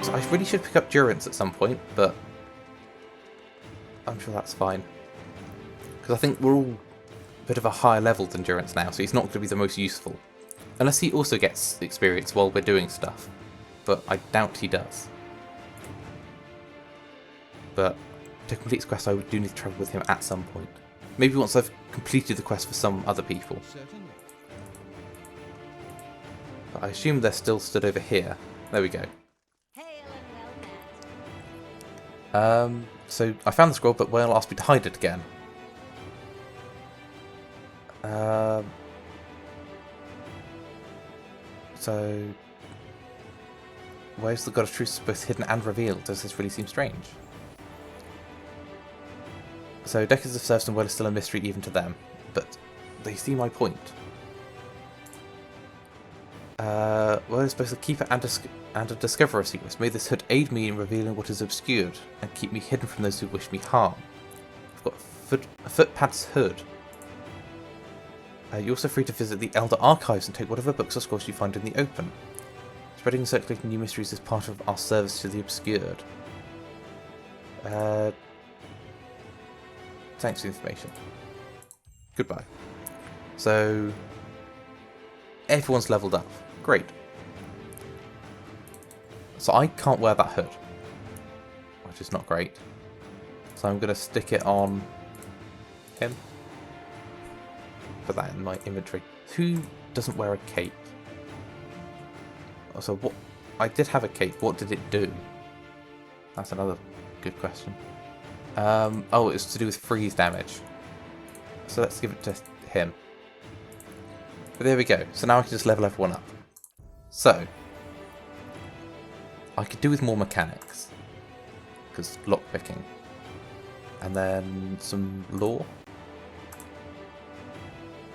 So I really should pick up Durance at some point, but I'm sure that's fine. Because I think we're all a bit of a higher level than Durance now, so he's not going to be the most useful. Unless he also gets experience while we're doing stuff. But I doubt he does. But to complete this quest I do need to travel with him at some point. Maybe once I've completed the quest for some other people. But I assume they're still stood over here. There we go. So I found the scroll, but Wael asked me to hide it again. So where's the God of Truth both hidden and revealed? Does this really seem strange? So decades of service and Wael is still a mystery even to them, but they see my point. Wael is both a keeper and a discoverer of secrets. May this hood aid me in revealing what is obscured and keep me hidden from those who wish me harm. I've got a footpad's hood. You're also free to visit the Elder Archives and take whatever books or scrolls you find in the open. Spreading and circulating new mysteries is part of our service to the obscured. Thanks for the information. Goodbye. So, everyone's leveled up. Great. So I can't wear that hood, which is not great. So I'm going to stick it on him. Put that in my inventory. Who doesn't wear a cape? Also, what? I did have a cape. What did it do? That's another good question. Oh, it's to do with freeze damage. So let's give it to him. But there we go. So now I can just level everyone up. So I could do with more mechanics, because lockpicking, and then some lore.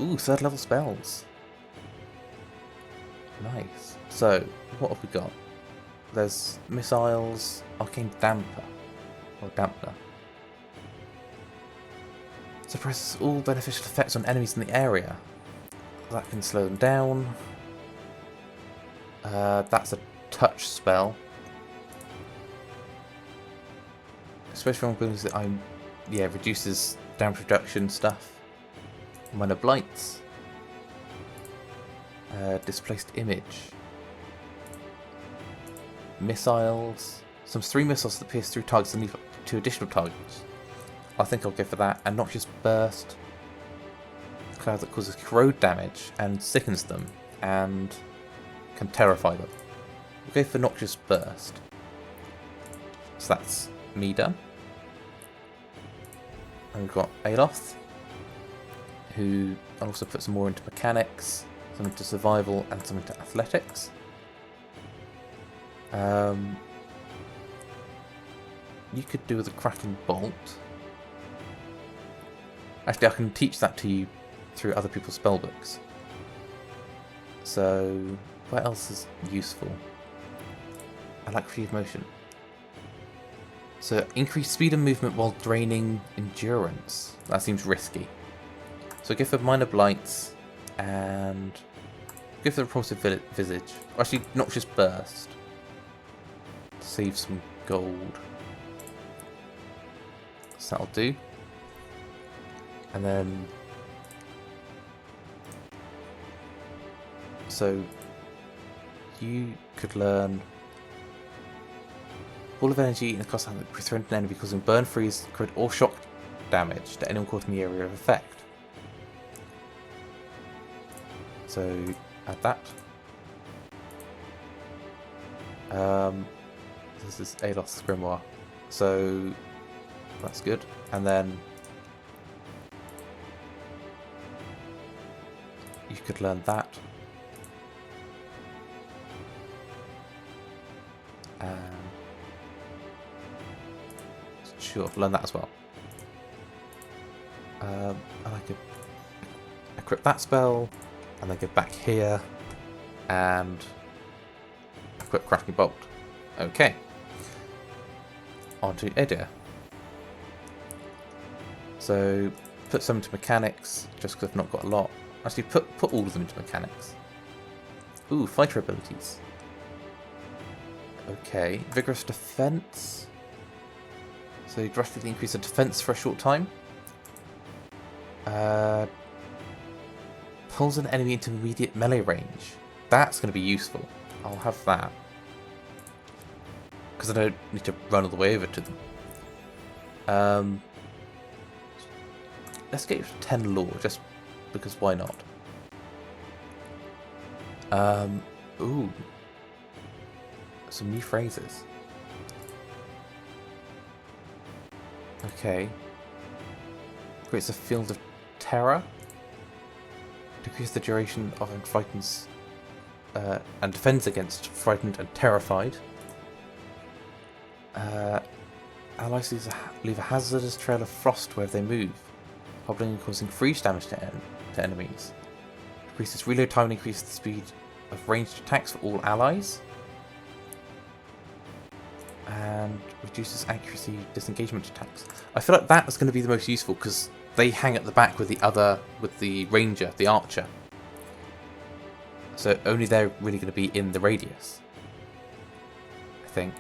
Ooh, 3rd level spells. Nice. So, what have we got? There's missiles, arcane damper, or dampener. Suppresses all beneficial effects on enemies in the area. That can slow them down. That's a touch spell. Especially on abilities that reduces damage reduction stuff. Minor blights. Displaced image. Missiles. Some 3 missiles that pierce through targets and leave up to 2 additional targets. I think I'll go for that. And Noxious Burst. Cloud that causes corrode damage and sickens them and can terrify them. We'll go for Noxious Burst. So that's me done. And we've got Aloth, who I'll also put some more into mechanics, some into survival, and some into athletics. You could do with a cracking bolt. Actually, I can teach that to you through other people's spellbooks. So, what else is useful? I like free motion. So, increase speed and movement while draining endurance. That seems risky. So, go for minor blights and go for the repulsive visage. Actually, Noxious Burst. Save some gold. So that'll do. And then, so you could learn Ball of Energy in a class that threaten an enemy causing burn, freeze, crit, or shock damage to anyone caught in the area of effect. So add that. This is Aloth's Grimoire, so that's good. And then you could learn that. Sure, learn that as well. And I could equip that spell, and then go back here, and equip Cracking Bolt. Okay. On to Edir. So, put some into mechanics, just because I've not got a lot. Actually, put all of them into mechanics. Ooh, fighter abilities. Okay, vigorous defense. So you drastically increase the defense for a short time. Pulls an enemy into immediate melee range. That's going to be useful. I'll have that. Because I don't need to run all the way over to them. Let's get 10 lore, just because why not? Ooh. Some new phrases. Okay. Creates a field of terror. Decrease the duration of and frightens and defends against frightened and terrified. Allies leave a hazardous trail of frost wherever they move, hobbling and causing freeze damage to enemies. Decreases reload time and increases the speed of ranged attacks for all allies. And reduces accuracy disengagement attacks. I feel like that is going to be the most useful because they hang at the back with the ranger, the archer. So only they're really going to be in the radius, I think.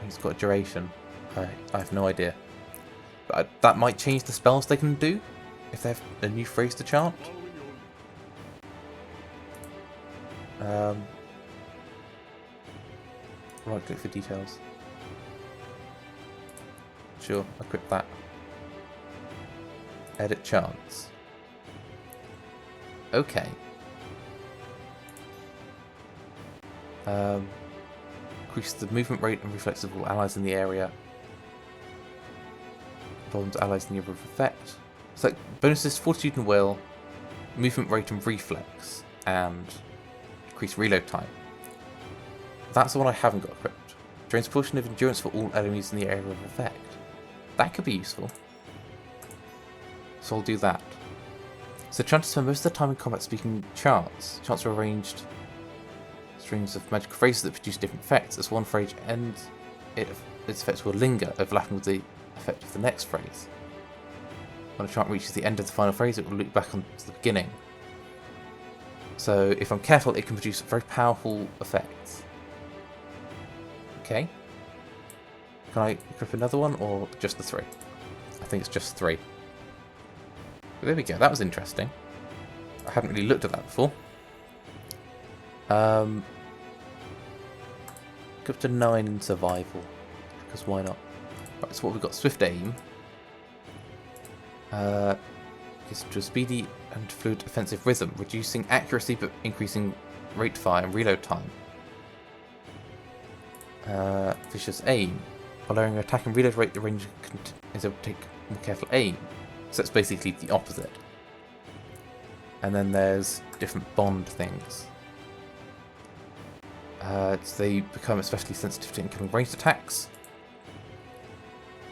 He's got a duration. I have no idea. But that might change the spells they can do if they have a new phrase to chant. Right click for details. Sure, equip that. Edit chants. Okay. Increase the movement rate and reflex of all allies in the area. Problems allies in the area of effect. So bonuses fortitude and will, movement rate and reflex, and increase reload time. That's the one I haven't got equipped. Drains portion of endurance for all enemies in the area of effect. That could be useful. So I'll do that. So chants spend most of the time in combat speaking chants. Chants are arranged strings of magical phrases that produce different effects. As one phrase ends, its effects will linger, overlapping with the effect of the next phrase. When a chant reaches the end of the final phrase, it will loop back onto the beginning. So if I'm careful, it can produce very powerful effects. Okay. Can I equip another one, or just the 3? I think it's just 3. But there we go, that was interesting. I hadn't really looked at that before. Go up to 9 in survival, because why not? Right, so what we've got, swift aim. Gives to a speedy and fluid offensive rhythm, reducing accuracy but increasing rate fire and reload time. Vicious aim. By lowering your attack and reload rate, the ranger is able to take more careful aim. So it's basically the opposite. And then there's different bond things. So they become especially sensitive to incoming ranged attacks.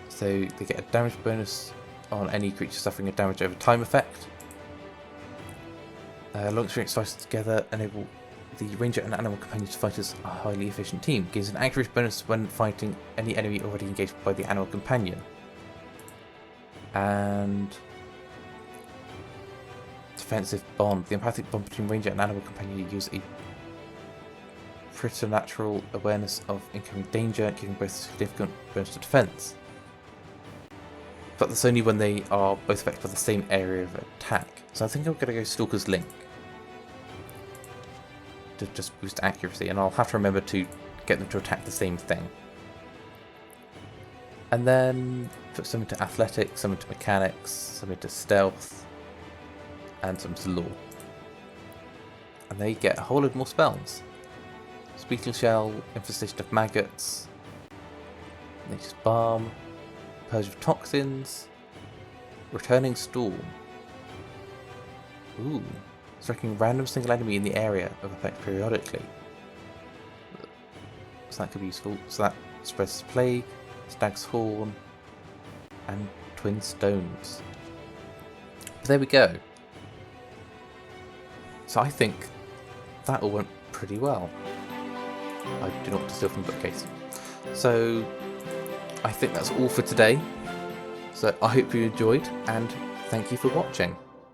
So they get a damage bonus on any creature suffering a damage over time effect. Long experience fighters together enable the ranger and animal companion to fight as a highly efficient team. Gives an accuracy bonus when fighting any enemy already engaged by the animal companion. And defensive bond. The empathic bond between ranger and animal companion use a preternatural awareness of incoming danger, giving both significant bonus to defense. But that's only when they are both affected by the same area of attack. So I think I'm going to go Stalker's Link to just boost accuracy, and I'll have to remember to get them to attack the same thing. And then put some into athletics, some into mechanics, some into stealth, and some to lore. And they get a whole load more spells. Beetle Shell, Infestation of Maggots, Nature's Balm, Purge of Toxins, Returning Storm. Ooh, striking a random single enemy in the area of effect periodically. So that could be useful. So that spreads Plague, Stag's Horn, and Twin Stones. But there we go. So I think that all went pretty well. I do not steal from the bookcase. So I think that's all for today. So I hope you enjoyed, and thank you for watching.